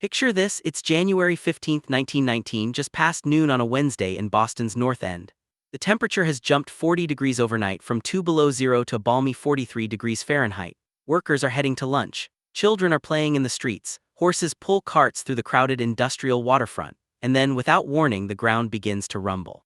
Picture this, it's January 15, 1919, just past noon on a Wednesday in Boston's North End. The temperature has jumped 40 degrees overnight from 2 below zero to a balmy 43 degrees Fahrenheit. Workers are heading to lunch. Children are playing in the streets. Horses pull carts through the crowded industrial waterfront. And then, without warning, the ground begins to rumble.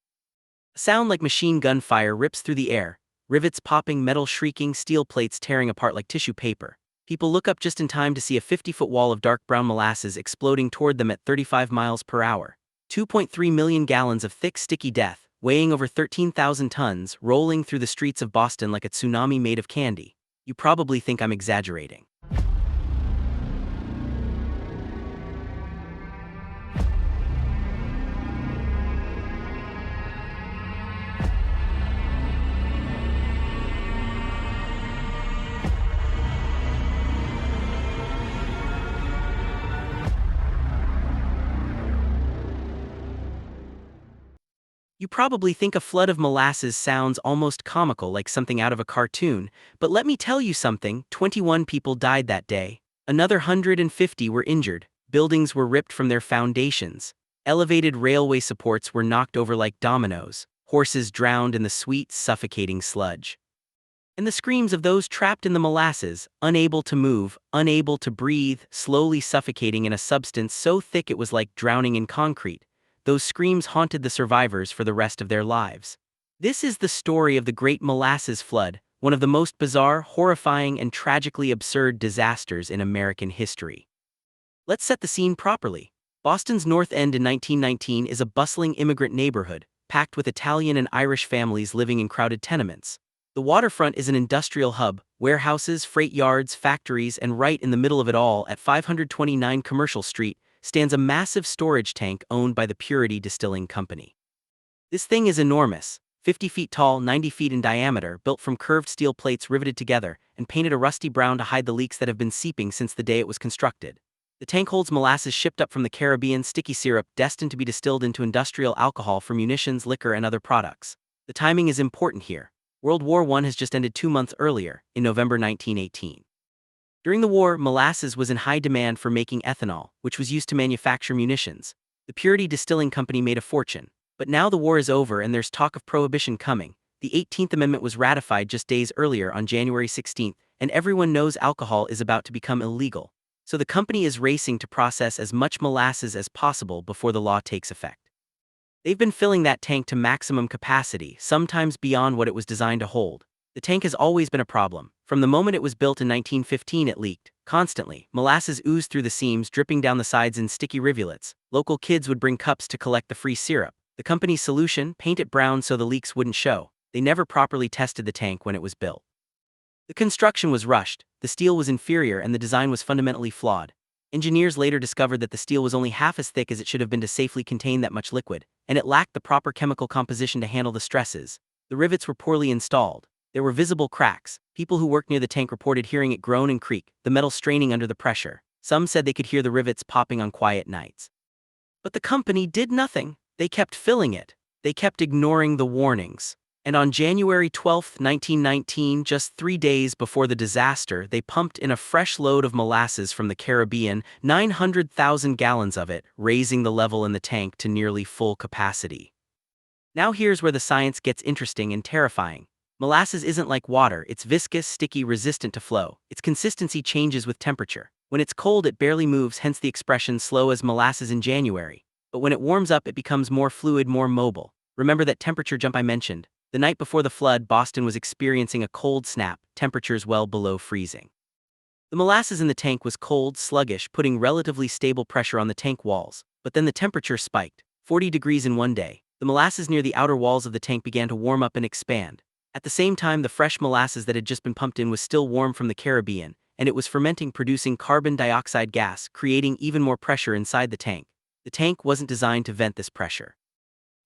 A sound like machine gun fire rips through the air, rivets popping, metal shrieking, steel plates tearing apart like tissue paper. People look up just in time to see a 50-foot wall of dark brown molasses exploding toward them at 35 miles per hour. 2.3 million gallons of thick, sticky death, weighing over 13,000 tons, rolling through the streets of Boston like a tsunami made of candy. You probably think I'm exaggerating. You probably think a flood of molasses sounds almost comical, like something out of a cartoon, but let me tell you something, 21 people died that day. Another 150 were injured, buildings were ripped from their foundations, elevated railway supports were knocked over like dominoes, horses drowned in the sweet, suffocating sludge. And the screams of those trapped in the molasses, unable to move, unable to breathe, slowly suffocating in a substance so thick it was like drowning in concrete. Those screams haunted the survivors for the rest of their lives. This is the story of the Great Molasses Flood, one of the most bizarre, horrifying, and tragically absurd disasters in American history. Let's set the scene properly. Boston's North End in 1919 is a bustling immigrant neighborhood, packed with Italian and Irish families living in crowded tenements. The waterfront is an industrial hub, warehouses, freight yards, factories, and right in the middle of it all, at 529 Commercial Street, stands a massive storage tank owned by the Purity Distilling Company. This thing is enormous, 50 feet tall, 90 feet in diameter, built from curved steel plates riveted together, and painted a rusty brown to hide the leaks that have been seeping since the day it was constructed. The tank holds molasses shipped up from the Caribbean, sticky syrup destined to be distilled into industrial alcohol for munitions, liquor, and other products. The timing is important here. World War I has just ended 2 months earlier, in November 1918. During the war, molasses was in high demand for making ethanol, which was used to manufacture munitions. The Purity Distilling Company made a fortune. But now the war is over and there's talk of prohibition coming. The 18th Amendment was ratified just days earlier on January 16th, and everyone knows alcohol is about to become illegal. So the company is racing to process as much molasses as possible before the law takes effect. They've been filling that tank to maximum capacity, sometimes beyond what it was designed to hold. The tank has always been a problem. From the moment it was built in 1915, it leaked constantly. Molasses oozed through the seams, dripping down the sides in sticky rivulets. Local kids would bring cups to collect the free syrup. The company's solution: paint it brown so the leaks wouldn't show. They never properly tested the tank when it was built. The construction was rushed, the steel was inferior, and the design was fundamentally flawed. Engineers later discovered that the steel was only half as thick as it should have been to safely contain that much liquid, and it lacked the proper chemical composition to handle the stresses. The rivets were poorly installed. There were visible cracks. People who worked near the tank reported hearing it groan and creak, the metal straining under the pressure. Some said they could hear the rivets popping on quiet nights. But the company did nothing. They kept filling it. They kept ignoring the warnings. And on January 12, 1919, just 3 days before the disaster, they pumped in a fresh load of molasses from the Caribbean, 900,000 gallons of it, raising the level in the tank to nearly full capacity. Now here's where the science gets interesting and terrifying. Molasses isn't like water, it's viscous, sticky, resistant to flow. Its consistency changes with temperature. When it's cold, it barely moves, hence the expression slow as molasses in January. But when it warms up, it becomes more fluid, more mobile. Remember that temperature jump I mentioned? The night before the flood, Boston was experiencing a cold snap, temperatures well below freezing. The molasses in the tank was cold, sluggish, putting relatively stable pressure on the tank walls. But then the temperature spiked, 40 degrees in one day. The molasses near the outer walls of the tank began to warm up and expand. At the same time, the fresh molasses that had just been pumped in was still warm from the Caribbean, and it was fermenting, producing carbon dioxide gas, creating even more pressure inside the tank. The tank wasn't designed to vent this pressure.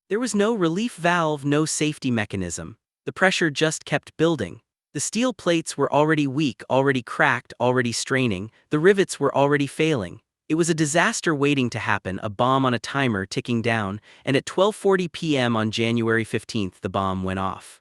There was no relief valve, no safety mechanism. The pressure just kept building. The steel plates were already weak, already cracked, already straining. The rivets were already failing. It was a disaster waiting to happen, a bomb on a timer ticking down, and at 12:40 p.m. on January 15th, the bomb went off.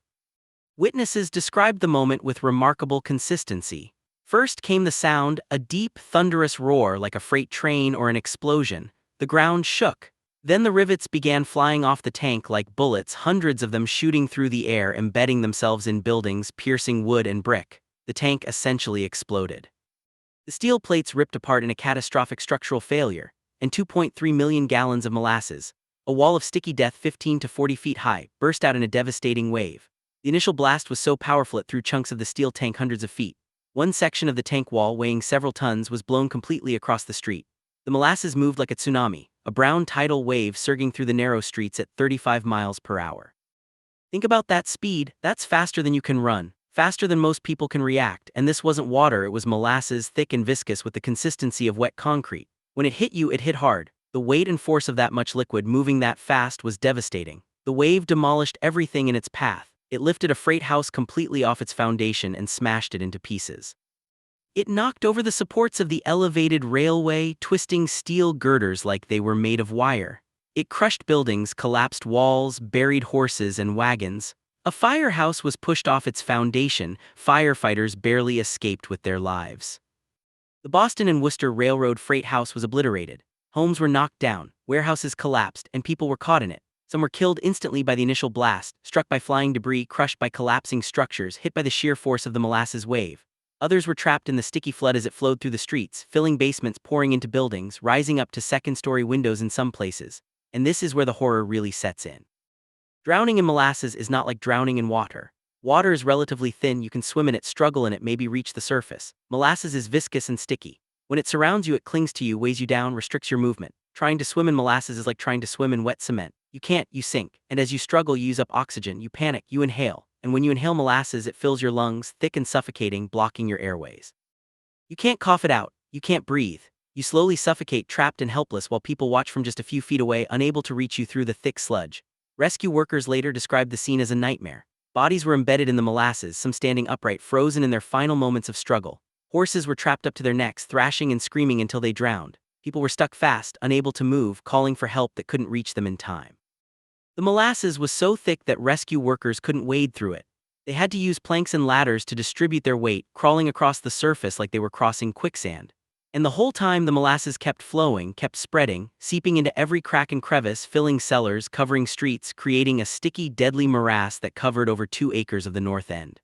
Witnesses described the moment with remarkable consistency. First came the sound, a deep, thunderous roar like a freight train or an explosion. The ground shook. Then the rivets began flying off the tank like bullets, hundreds of them shooting through the air, embedding themselves in buildings, piercing wood and brick. The tank essentially exploded. The steel plates ripped apart in a catastrophic structural failure, and 2.3 million gallons of molasses, a wall of sticky death 15 to 40 feet high, burst out in a devastating wave. The initial blast was so powerful it threw chunks of the steel tank hundreds of feet. One section of the tank wall, weighing several tons, was blown completely across the street. The molasses moved like a tsunami, a brown tidal wave surging through the narrow streets at 35 miles per hour. Think about that speed. That's faster than you can run, faster than most people can react, and this wasn't water, it was molasses, thick and viscous with the consistency of wet concrete. When it hit you, it hit hard. The weight and force of that much liquid moving that fast was devastating. The wave demolished everything in its path. It lifted a freight house completely off its foundation and smashed it into pieces. It knocked over the supports of the elevated railway, twisting steel girders like they were made of wire. It crushed buildings, collapsed walls, buried horses and wagons. A firehouse was pushed off its foundation. Firefighters barely escaped with their lives. The Boston and Worcester Railroad freight house was obliterated. Homes were knocked down, warehouses collapsed, and people were caught in it. Some were killed instantly by the initial blast, struck by flying debris, crushed by collapsing structures, hit by the sheer force of the molasses wave. Others were trapped in the sticky flood as it flowed through the streets, filling basements, pouring into buildings, rising up to second-story windows in some places. And this is where the horror really sets in. Drowning in molasses is not like drowning in water. Water is relatively thin, you can swim in it, struggle in it, maybe reach the surface. Molasses is viscous and sticky. When it surrounds you, it clings to you, weighs you down, restricts your movement. Trying to swim in molasses is like trying to swim in wet cement. You can't, you sink. And as you struggle, you use up oxygen, you panic, you inhale. And when you inhale molasses, it fills your lungs, thick and suffocating, blocking your airways. You can't cough it out, you can't breathe. You slowly suffocate, trapped and helpless, while people watch from just a few feet away, unable to reach you through the thick sludge. Rescue workers later described the scene as a nightmare. Bodies were embedded in the molasses, some standing upright, frozen in their final moments of struggle. Horses were trapped up to their necks, thrashing and screaming until they drowned. People were stuck fast, unable to move, calling for help that couldn't reach them in time. The molasses was so thick that rescue workers couldn't wade through it. They had to use planks and ladders to distribute their weight, crawling across the surface like they were crossing quicksand. And the whole time the molasses kept flowing, kept spreading, seeping into every crack and crevice, filling cellars, covering streets, creating a sticky, deadly morass that covered over 2 acres of the north end.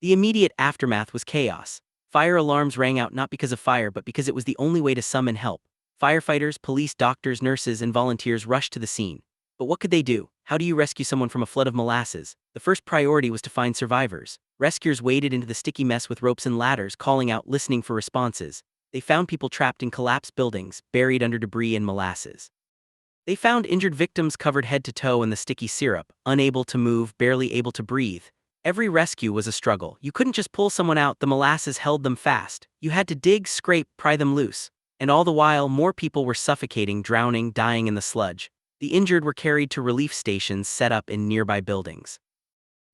The immediate aftermath was chaos. Fire alarms rang out not because of fire but because it was the only way to summon help. Firefighters, police, doctors, nurses, and volunteers rushed to the scene. But what could they do? How do you rescue someone from a flood of molasses? The first priority was to find survivors. Rescuers waded into the sticky mess with ropes and ladders, calling out, listening for responses. They found people trapped in collapsed buildings, buried under debris and molasses. They found injured victims covered head to toe in the sticky syrup, unable to move, barely able to breathe. Every rescue was a struggle. You couldn't just pull someone out, the molasses held them fast. You had to dig, scrape, pry them loose. And all the while, more people were suffocating, drowning, dying in the sludge. The injured were carried to relief stations set up in nearby buildings.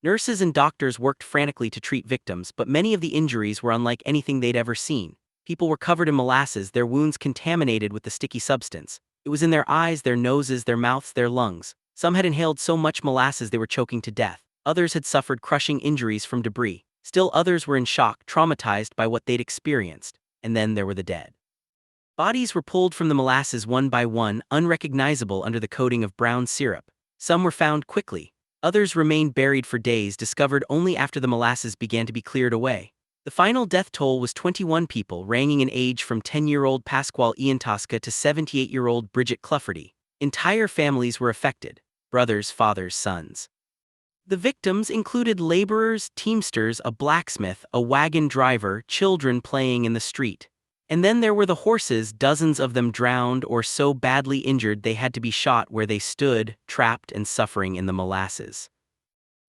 Nurses and doctors worked frantically to treat victims, but many of the injuries were unlike anything they'd ever seen. People were covered in molasses, their wounds contaminated with the sticky substance. It was in their eyes, their noses, their mouths, their lungs. Some had inhaled so much molasses they were choking to death. Others had suffered crushing injuries from debris. Still others were in shock, traumatized by what they'd experienced. And then there were the dead. Bodies were pulled from the molasses one by one, unrecognizable under the coating of brown syrup. Some were found quickly. Others remained buried for days, discovered only after the molasses began to be cleared away. The final death toll was 21 people, ranging in age from 10-year-old Pasquale Iantosca to 78-year-old Bridget Clufferty. Entire families were affected: brothers, fathers, sons. The victims included laborers, teamsters, a blacksmith, a wagon driver, children playing in the street. And then there were the horses, dozens of them drowned or so badly injured they had to be shot where they stood, trapped and suffering in the molasses.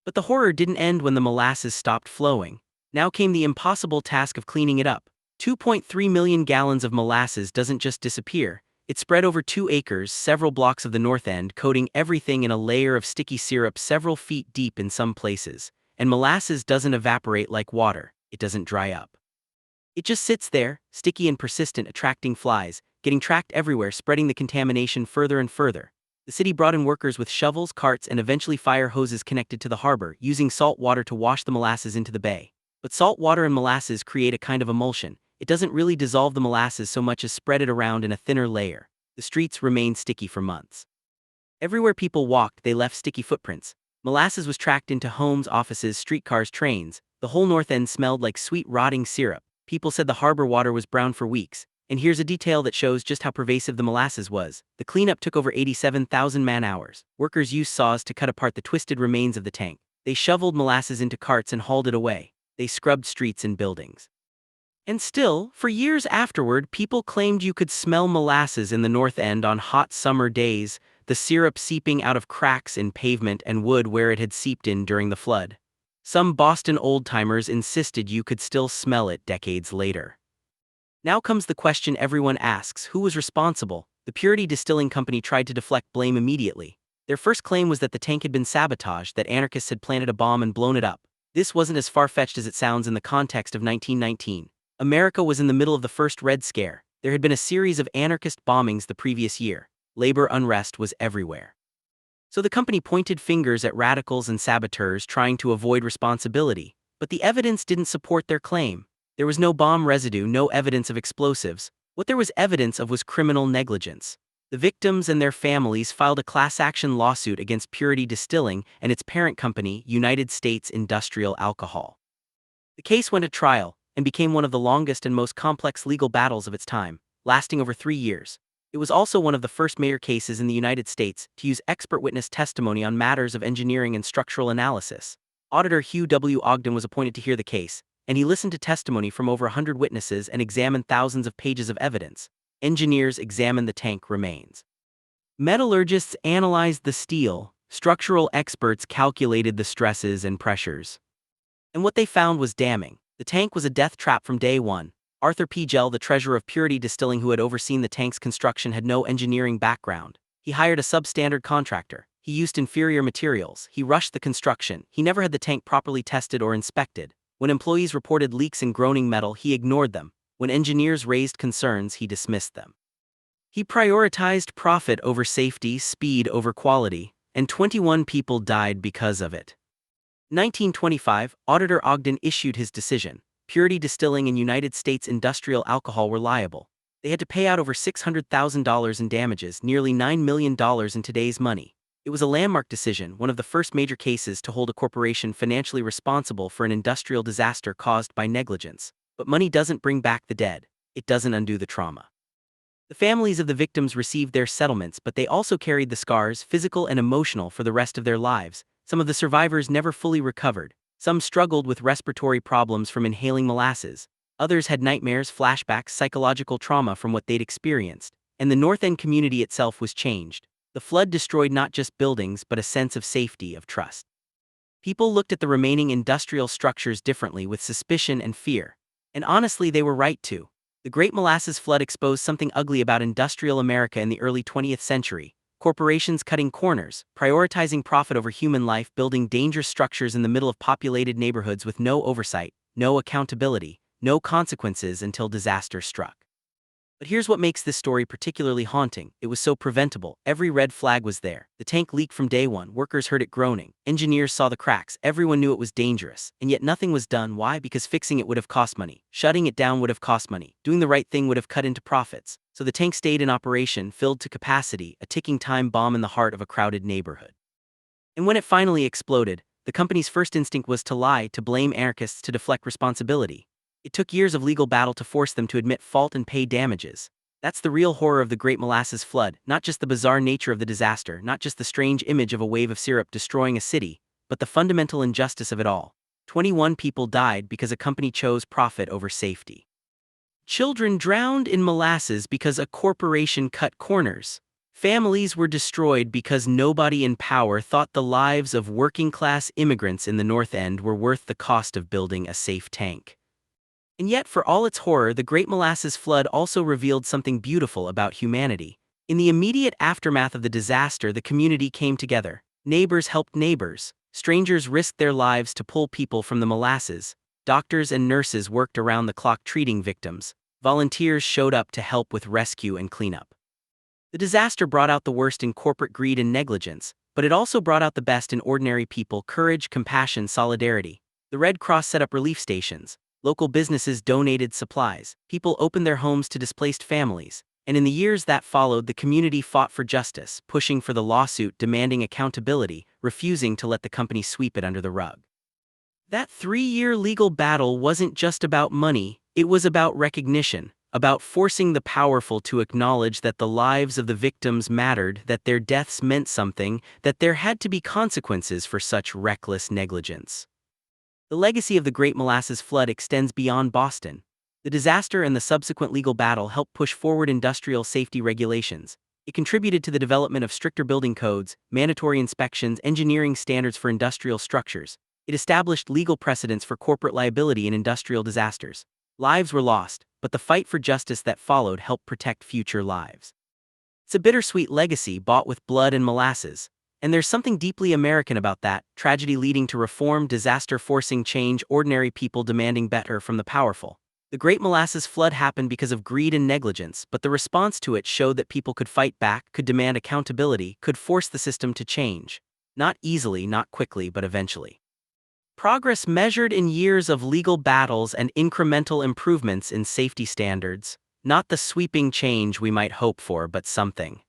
But the horror didn't end when the molasses stopped flowing. Now came the impossible task of cleaning it up. 2.3 million gallons of molasses doesn't just disappear. It spread over 2 acres, several blocks of the north end, coating everything in a layer of sticky syrup several feet deep in some places. And molasses doesn't evaporate like water. It doesn't dry up. It just sits there, sticky and persistent, attracting flies, getting tracked everywhere, spreading the contamination further and further. The city brought in workers with shovels, carts, and eventually fire hoses connected to the harbor, using salt water to wash the molasses into the bay. But salt water and molasses create a kind of emulsion. It doesn't really dissolve the molasses so much as spread it around in a thinner layer. The streets remained sticky for months. Everywhere people walked, they left sticky footprints. Molasses was tracked into homes, offices, streetcars, trains. The whole north end smelled like sweet, rotting syrup. People said the harbor water was brown for weeks. And here's a detail that shows just how pervasive the molasses was. The cleanup took over 87,000 man-hours. Workers used saws to cut apart the twisted remains of the tank. They shoveled molasses into carts and hauled it away. They scrubbed streets and buildings. And still, for years afterward, people claimed you could smell molasses in the North End on hot summer days, the syrup seeping out of cracks in pavement and wood where it had seeped in during the flood. Some Boston old-timers insisted you could still smell it decades later. Now comes the question everyone asks: who was responsible? The Purity Distilling Company tried to deflect blame immediately. Their first claim was that the tank had been sabotaged, that anarchists had planted a bomb and blown it up. This wasn't as far-fetched as it sounds in the context of 1919. America was in the middle of the first Red Scare. There had been a series of anarchist bombings the previous year. Labor unrest was everywhere. So the company pointed fingers at radicals and saboteurs trying to avoid responsibility, but the evidence didn't support their claim. There was no bomb residue, no evidence of explosives. What there was evidence of was criminal negligence. The victims and their families filed a class-action lawsuit against Purity Distilling and its parent company, United States Industrial Alcohol. The case went to trial and became one of the longest and most complex legal battles of its time, lasting over 3 years. It was also one of the first major cases in the United States to use expert witness testimony on matters of engineering and structural analysis. Auditor Hugh W. Ogden was appointed to hear the case, and he listened to testimony from over 100 witnesses and examined thousands of pages of evidence. Engineers examined the tank remains. Metallurgists analyzed the steel. Structural experts calculated the stresses and pressures. And what they found was damning. The tank was a death trap from day one. Arthur P. Gell, the treasurer of Purity Distilling who had overseen the tank's construction, had no engineering background. He hired a substandard contractor. He used inferior materials. He rushed the construction. He never had the tank properly tested or inspected. When employees reported leaks in groaning metal, he ignored them. When engineers raised concerns, he dismissed them. He prioritized profit over safety, speed over quality, and 21 people died because of it. 1925, Auditor Ogden issued his decision. Purity Distilling and United States Industrial Alcohol were liable. They had to pay out over $600,000 in damages, nearly $9 million in today's money. It was a landmark decision, one of the first major cases to hold a corporation financially responsible for an industrial disaster caused by negligence. But money doesn't bring back the dead. It doesn't undo the trauma. The families of the victims received their settlements, but they also carried the scars, physical and emotional, for the rest of their lives. Some of the survivors never fully recovered. Some struggled with respiratory problems from inhaling molasses. Others had nightmares, flashbacks, psychological trauma from what they'd experienced. And the North End community itself was changed. The flood destroyed not just buildings, but a sense of safety, of trust. People looked at the remaining industrial structures differently, with suspicion and fear. And honestly, they were right to. The Great Molasses Flood exposed something ugly about industrial America in the early 20th century. Corporations cutting corners, prioritizing profit over human life, building dangerous structures in the middle of populated neighborhoods with no oversight, no accountability, no consequences until disaster struck. But here's what makes this story particularly haunting. It was so preventable. Every red flag was there. The tank leaked from day one. Workers heard it groaning. Engineers saw the cracks. Everyone knew it was dangerous. And yet nothing was done. Why? Because fixing it would have cost money. Shutting it down would have cost money. Doing the right thing would have cut into profits. So the tank stayed in operation, filled to capacity, a ticking time bomb in the heart of a crowded neighborhood. And when it finally exploded, the company's first instinct was to lie, to blame anarchists, to deflect responsibility. It took years of legal battle to force them to admit fault and pay damages. That's the real horror of the Great Molasses Flood, not just the bizarre nature of the disaster, not just the strange image of a wave of syrup destroying a city, but the fundamental injustice of it all. 21 people died because a company chose profit over safety. Children drowned in molasses because a corporation cut corners. Families were destroyed because nobody in power thought the lives of working-class immigrants in the North End were worth the cost of building a safe tank. And yet, for all its horror, the Great Molasses Flood also revealed something beautiful about humanity. In the immediate aftermath of the disaster, the community came together. Neighbors helped neighbors. Strangers risked their lives to pull people from the molasses. Doctors and nurses worked around the clock treating victims. Volunteers showed up to help with rescue and cleanup. The disaster brought out the worst in corporate greed and negligence, but it also brought out the best in ordinary people: courage, compassion, solidarity. The Red Cross set up relief stations. Local businesses donated supplies. People opened their homes to displaced families. And in the years that followed, the community fought for justice, pushing for the lawsuit, demanding accountability, refusing to let the company sweep it under the rug. That 3-year legal battle wasn't just about money, it was about recognition, about forcing the powerful to acknowledge that the lives of the victims mattered, that their deaths meant something, that there had to be consequences for such reckless negligence. The legacy of the Great Molasses Flood extends beyond Boston. The disaster and the subsequent legal battle helped push forward industrial safety regulations. It contributed to the development of stricter building codes, mandatory inspections, engineering standards for industrial structures. It established legal precedents for corporate liability in industrial disasters. Lives were lost, but the fight for justice that followed helped protect future lives. It's a bittersweet legacy bought with blood and molasses. And there's something deeply American about that: tragedy leading to reform, disaster forcing change, ordinary people demanding better from the powerful. The Great Molasses Flood happened because of greed and negligence, but the response to it showed that people could fight back, could demand accountability, could force the system to change. Not easily, not quickly, but eventually. Progress measured in years of legal battles and incremental improvements in safety standards. Not the sweeping change we might hope for, but something.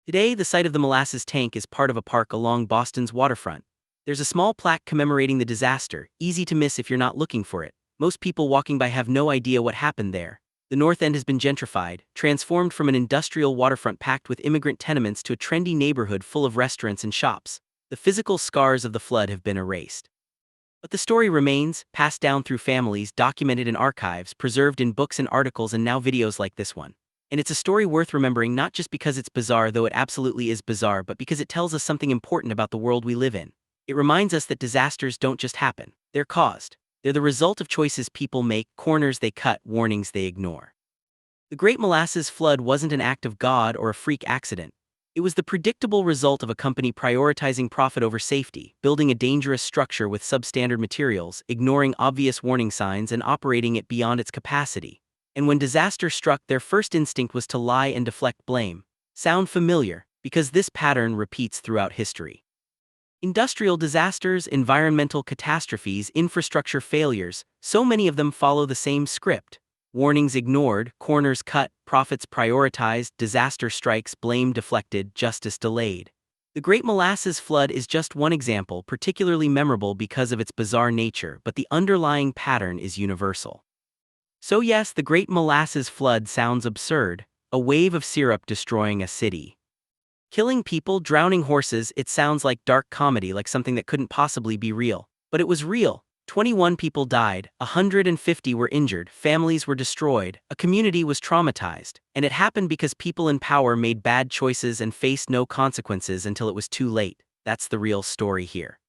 Today, the site of the Molasses tank is part of a park along Boston's waterfront. There's a small plaque commemorating the disaster, easy to miss if you're not looking for it. Most people walking by have no idea what happened there. The North End has been gentrified, transformed from an industrial waterfront packed with immigrant tenements to a trendy neighborhood full of restaurants and shops. The physical scars of the flood have been erased. But the story remains, passed down through families, documented in archives, preserved in books and articles, and now videos like this one. And it's a story worth remembering, not just because it's bizarre, though it absolutely is bizarre, but because it tells us something important about the world we live in. It reminds us that disasters don't just happen, they're caused. They're the result of choices people make, corners they cut, warnings they ignore. The Great Molasses Flood wasn't an act of God or a freak accident. It was the predictable result of a company prioritizing profit over safety, building a dangerous structure with substandard materials, ignoring obvious warning signs, and operating it beyond its capacity. And when disaster struck, their first instinct was to lie and deflect blame. Sound familiar? Because this pattern repeats throughout history. Industrial disasters, environmental catastrophes, infrastructure failures, so many of them follow the same script. Warnings ignored, corners cut, profits prioritized, disaster strikes, blame deflected, justice delayed. The Great Molasses Flood is just one example, particularly memorable because of its bizarre nature, but the underlying pattern is universal. So yes, the Great Molasses Flood sounds absurd, a wave of syrup destroying a city. Killing people, drowning horses, it sounds like dark comedy, like something that couldn't possibly be real. But it was real. 21 people died, 150 were injured, families were destroyed, a community was traumatized, and it happened because people in power made bad choices and faced no consequences until it was too late. That's the real story here.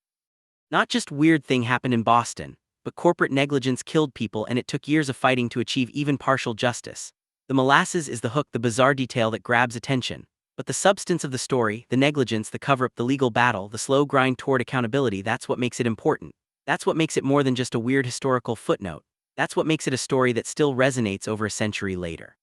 Not just weird thing happened in Boston, but corporate negligence killed people, and it took years of fighting to achieve even partial justice. The molasses is the hook, the bizarre detail that grabs attention. But the substance of the story, the negligence, the cover-up, the legal battle, the slow grind toward accountability, that's what makes it important. That's what makes it more than just a weird historical footnote. That's what makes it a story that still resonates over a century later.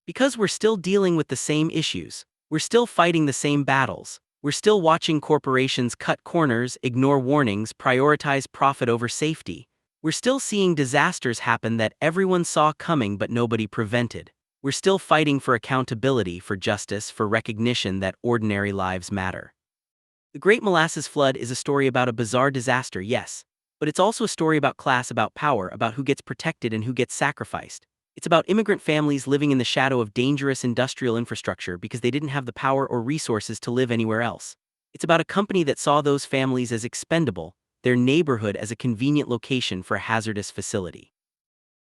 Because we're still dealing with the same issues. We're still fighting the same battles. We're still watching corporations cut corners, ignore warnings, prioritize profit over safety. We're still seeing disasters happen that everyone saw coming but nobody prevented. We're still fighting for accountability, for justice, for recognition that ordinary lives matter. The Great Molasses Flood is a story about a bizarre disaster, yes, but it's also a story about class, about power, about who gets protected and who gets sacrificed. It's about immigrant families living in the shadow of dangerous industrial infrastructure because they didn't have the power or resources to live anywhere else. It's about a company that saw those families as expendable, their neighborhood as a convenient location for a hazardous facility.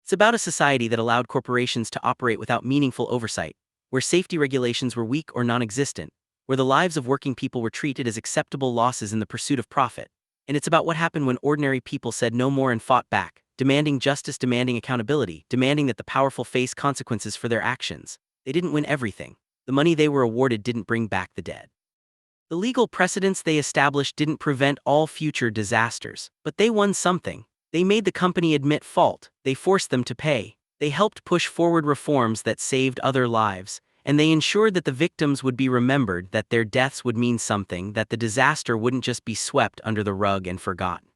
It's about a society that allowed corporations to operate without meaningful oversight, where safety regulations were weak or non-existent, where the lives of working people were treated as acceptable losses in the pursuit of profit. And it's about what happened when ordinary people said no more and fought back, demanding justice, demanding accountability, demanding that the powerful face consequences for their actions. They didn't win everything. The money they were awarded didn't bring back the dead. The legal precedents they established didn't prevent all future disasters, but they won something. They made the company admit fault, they forced them to pay, they helped push forward reforms that saved other lives, and they ensured that the victims would be remembered, that their deaths would mean something, that the disaster wouldn't just be swept under the rug and forgotten.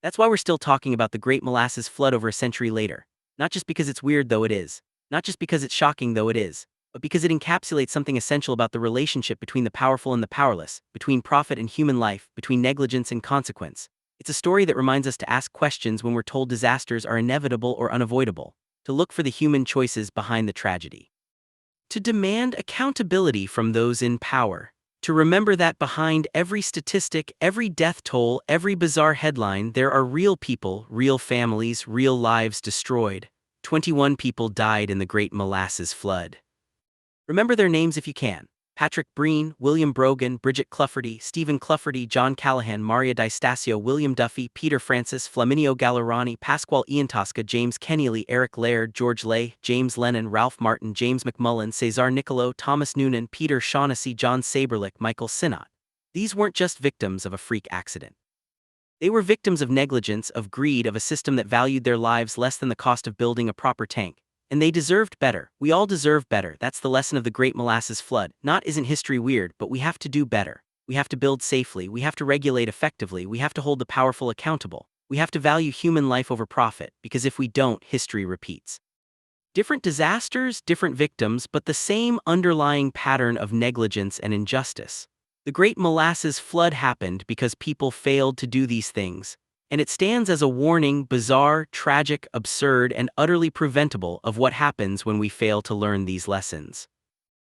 That's why we're still talking about the Great Molasses Flood over a century later. Not just because it's weird, though it is. Not just because it's shocking, though it is. But because it encapsulates something essential about the relationship between the powerful and the powerless, between profit and human life, between negligence and consequence. It's a story that reminds us to ask questions when we're told disasters are inevitable or unavoidable, to look for the human choices behind the tragedy, to demand accountability from those in power, to remember that behind every statistic, every death toll, every bizarre headline, there are real people, real families, real lives destroyed. 21 people died in the Great Molasses Flood. Remember their names if you can. Patrick Breen, William Brogan, Bridget Clufferty, Stephen Clufferty, John Callahan, Maria Di William Duffy, Peter Francis, Flaminio Gallerani, Pasquale Iantosca, James Kenneally, Eric Laird, George Lay, James Lennon, Ralph Martin, James McMullen, Cesar Niccolo, Thomas Noonan, Peter Shaughnessy, John Saberlick, Michael Sinnott. These weren't just victims of a freak accident. They were victims of negligence, of greed, of a system that valued their lives less than the cost of building a proper tank. And they deserved better. We all deserve better. That's the lesson of the Great Molasses Flood. Not isn't history weird, but we have to do better. We have to build safely. We have to regulate effectively. We have to hold the powerful accountable. We have to value human life over profit, because if we don't, history repeats. Different disasters, different victims, but the same underlying pattern of negligence and injustice. The Great Molasses Flood happened because people failed to do these things. And it stands as a warning, bizarre, tragic, absurd, and utterly preventable of what happens when we fail to learn these lessons.